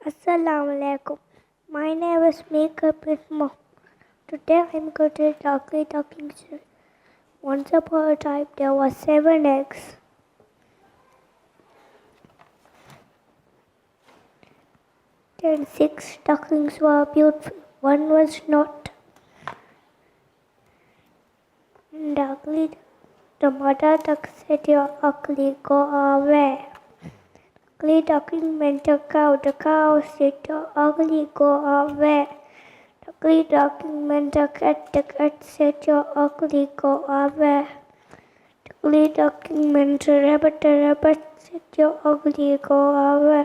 Assalamu alaikum. My name is Mikael. Today I'm going to Duckling story. Once upon a time there were 7 eggs. Then 6 ducklings were beautiful. One was not. The mother duck said, "You're ugly, go away." Ugly duckling meant a cow. The cow said, "You're ugly, go away." The ugly duckling meant a cat. The cat said, "You're ugly, go away." The ugly duckling meant a rabbit. The rabbit said, "You're ugly, go away."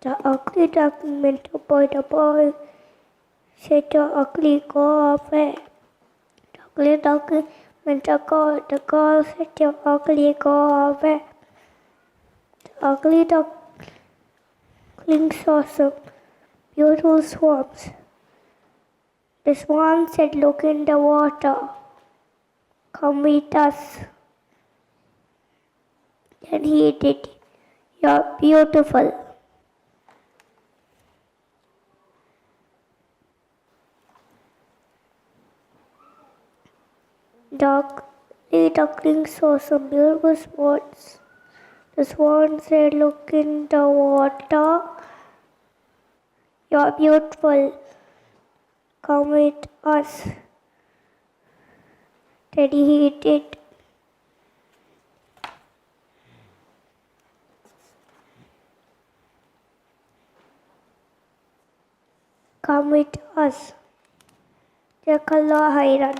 The ugly duckling meant a boy. The boy said, "You're ugly, go away." The ugly duckling meant a girl. The girl said, "You're ugly, go away." The ugly duckling saw some beautiful swans. The swan said, "Look in the water. Come with us." Then he did. "You're beautiful." The duckling saw some beautiful swans. The swan said, "Look in the water. You're beautiful. Come with us." Then he did. Come with us. Jazakallah khairan.